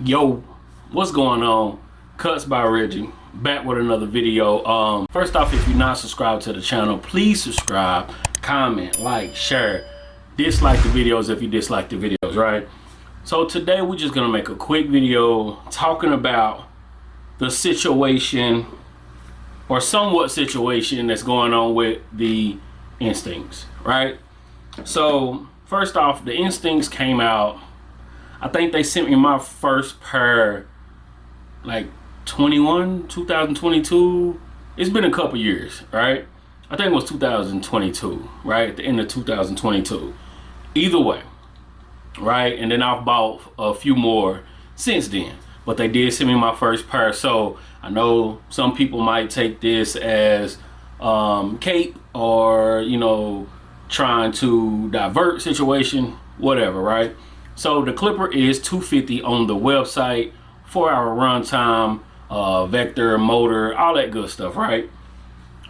Yo, what's going on? Cuts by Reggie, back with another video. First off, if you're not subscribed to the channel, please subscribe, comment, like, share, dislike the videos if you dislike the videos, right? So today we're just gonna make a quick video talking about the situation or somewhat situation that's going on with the Instincts, right? So first off, the Instincts came out. I think they sent me my first pair like 2022. It's been a couple years, right? I think it was 2022, right? At the end of 2022. Either way, right? And then I've bought a few more since then. But they did send me my first pair. So I know some people might take this as cape or, you know, trying to divert situation, whatever, right? So the clipper is $250 on the website, 4-hour runtime, vector, motor, all that good stuff, right?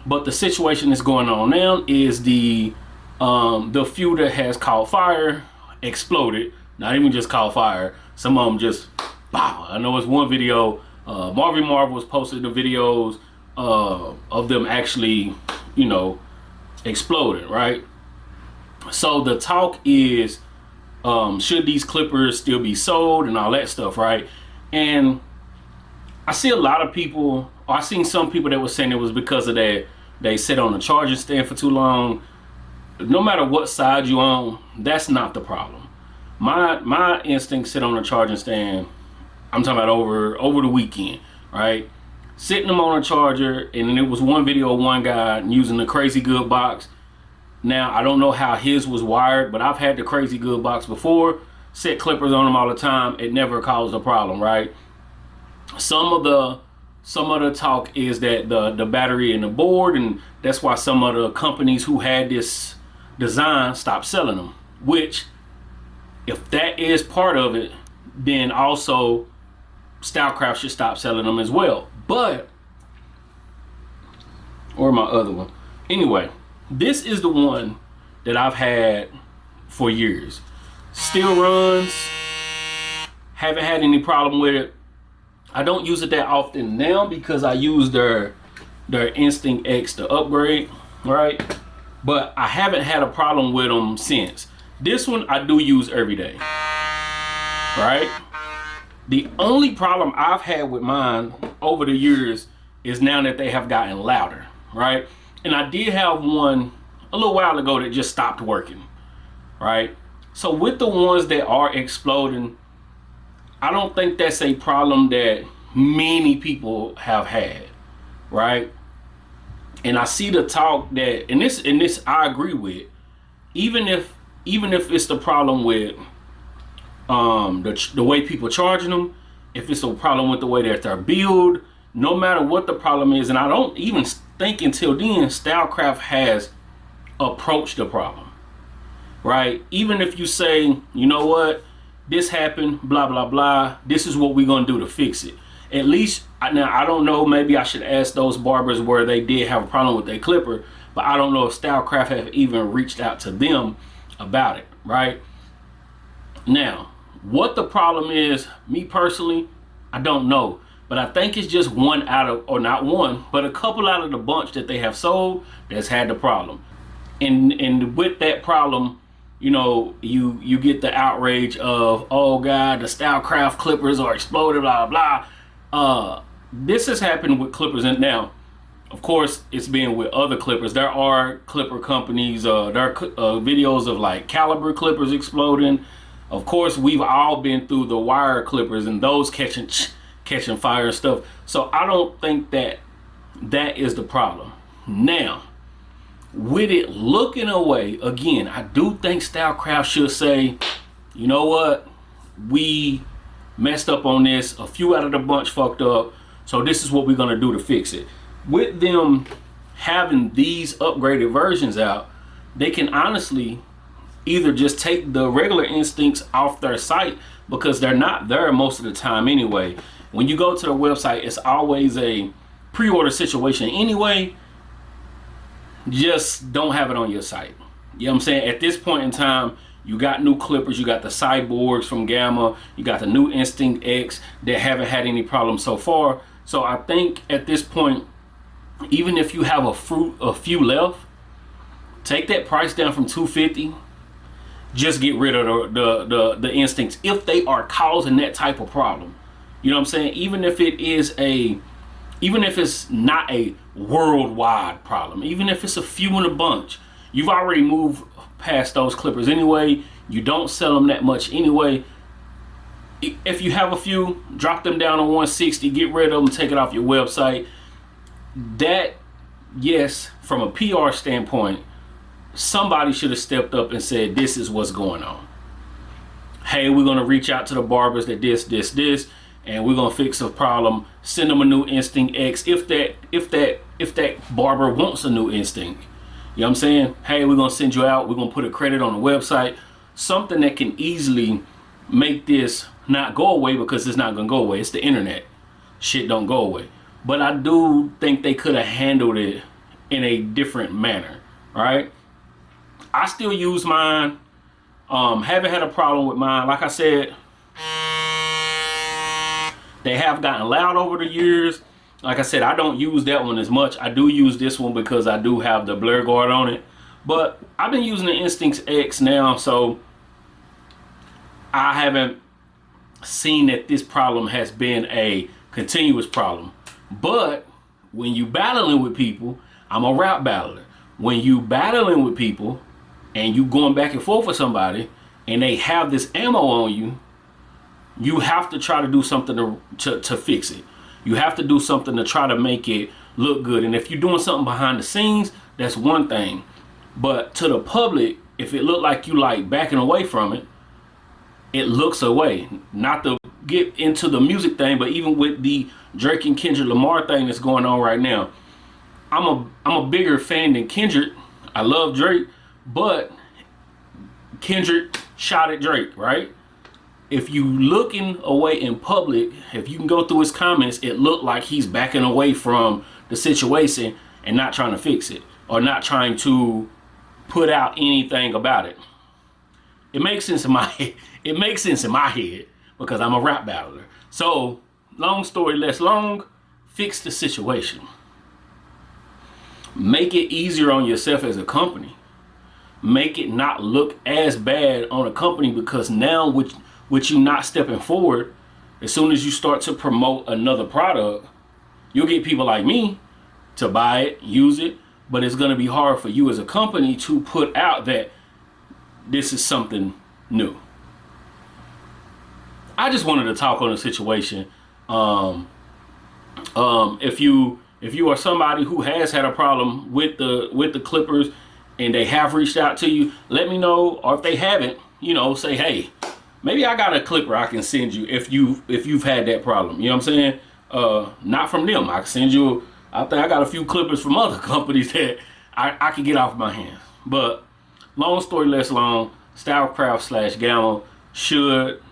But the situation that's going on now is the few that has caught fire exploded. Not even just caught fire. Some of them just, wow. I know it's one video, Marvin was posted the videos of them actually, you know, exploding, right? So the talk is, should these clippers still be sold and all that stuff, right? And I see a lot of people, or I seen some people that were saying it was because of that they sit on the charging stand for too long. No matter what side you on, that's not the problem. My Instincts sit on the charging stand. I'm talking about over the weekend, right? Sitting them on a charger, and then it was one video of one guy using the Crazy Good box. Now, I don't know how his was wired, but I've had the Crazy Good box before. Set clippers on them all the time. It never caused a problem, right? Some of the talk is that the battery and the board, and that's why some of the companies who had this design stopped selling them. Which, if that is part of it, then also Stylecraft should stop selling them as well. But, or my other one. Anyway. This is the one that I've had for years. Still runs. Haven't had any problem with it. I don't use it that often now because I use their Instinct X to upgrade, right? But I haven't had a problem with them since. This one I do use every day, right? The only problem I've had with mine over the years is now that they have gotten louder, right? And I did have one a little while ago that just stopped working, right? So with the ones that are exploding, I don't think that's a problem that many people have had, right? And I see the talk that, and this I agree with, even if it's the problem with the way people charging them, if it's a problem with the way that they're built, no matter what the problem is, and I don't even think until then Stylecraft has approached the problem, right? Even if you say, you know what, this happened, blah blah blah, this is what we're gonna do to fix it. At least now, I don't know, maybe I should ask those barbers where they did have a problem with their clipper, but I don't know if Stylecraft have even reached out to them about it, right? Now, what the problem is, me personally, I don't know. But I think it's just one out of, or not one, but a couple out of the bunch that they have sold that's had the problem. And with that problem, you know, you get the outrage of, oh God, the Stylecraft clippers are exploded, blah, blah. This has happened with clippers, and now, of course, it's been with other clippers. There are clipper companies, there are videos of like caliber clippers exploding. Of course, we've all been through the wire clippers and those catching fire and stuff. So I don't think that is the problem. Now, with it looking away, again, I do think Stylecraft should say, you know what, we messed up on this, a few out of the bunch fucked up, so this is what we're gonna do to fix it. With them having these upgraded versions out, they can honestly either just take the regular Instincts off their site, because they're not there most of the time anyway. When you go to the website, it's always a pre-order situation anyway. Just don't have it on your site. You know what I'm saying? At this point in time, You got new clippers, you got the cyborgs from Gamma, you got the new Instinct X that haven't had any problems so far. So I think at this point, even if you have a few left, take that price down from $250. Just get rid of the Instincts if they are causing that type of problem. You know what I'm saying? Even if it's not a worldwide problem, even if it's a few in a bunch, you've already moved past those clippers anyway. You don't sell them that much anyway. If you have a few, drop them down to 160, get rid of them, take it off your website. That, yes, from a PR standpoint, somebody should have stepped up and said, this is what's going on. Hey, we're going to reach out to the barbers that this, and we're going to fix the problem. Send them a new Instinct X if that barber wants a new Instinct. You know what I'm saying? Hey, we're going to send you out. We're going to put a credit on the website. Something that can easily make this not go away, because it's not going to go away. It's the internet. Shit don't go away. But I do think they could have handled it in a different manner, right? I still use mine. Haven't had a problem with mine. Like I said, they have gotten loud over the years. Like I said, I don't use that one as much. I do use this one because I do have the blur guard on it. But I've been using the Instincts X now, so I haven't seen that this problem has been a continuous problem. But when you battling with people, I'm a rap battler. When you battling with people and you going back and forth with somebody and they have this ammo on you, you have to try to do something to fix it. You have to do something to try to make it look good. And if you're doing something behind the scenes, that's one thing. But to the public, if it look like you like backing away from it, it looks away. Not to get into the music thing, but even with the Drake and Kendrick Lamar thing that's going on right now, I'm a bigger fan than Kendrick. I love Drake, but Kendrick shot at Drake, right? If you looking away in public, if you can go through his comments, it looked like he's backing away from the situation and not trying to fix it, or not trying to put out anything about it. It makes sense in my head. It makes sense in my head because I'm a rap battler. So, long story less long, fix the situation. Make it easier on yourself as a company. Make it not look as bad on a company, because now with you not stepping forward, as soon as you start to promote another product, you'll get people like me to buy it, use it, but it's going to be hard for you as a company to put out that this is something new. I just wanted to talk on the situation. If you are somebody who has had a problem with the clippers and they have reached out to you, let me know. Or if they haven't, say, hey, maybe I got a clipper I can send you if you've had that problem. You know what I'm saying? Not from them. I can send you. I think I got a few clippers from other companies that I can get off my hands. But long story less long, Stylecraft / Gamma should,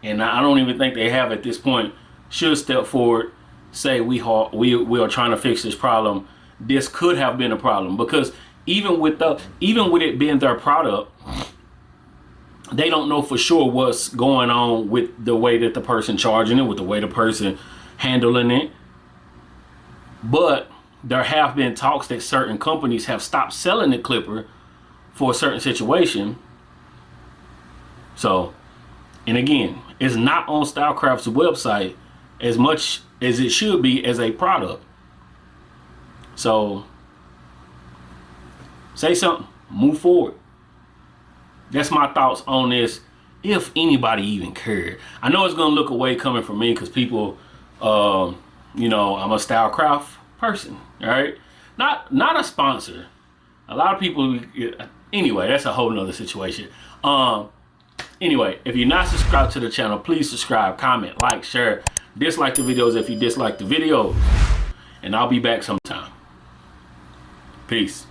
and I don't even think they have at this point, should step forward, say we are trying to fix this problem. This could have been a problem, because even with it being their product, they don't know for sure what's going on with the way that the person charging it, with the way the person handling it. But there have been talks that certain companies have stopped selling the clipper for a certain situation. So, and again, it's not on Stylecraft's website as much as it should be as a product. So, say something, move forward. That's my thoughts on this, if anybody even cared. I know it's gonna look away coming from me, because people, I'm a Stylecraft person, all right? Not a sponsor. A lot of people, anyway, that's a whole nother situation. Anyway, if you're not subscribed to the channel, please subscribe, comment, like, share, dislike the videos if you dislike the videos, and I'll be back sometime. Peace.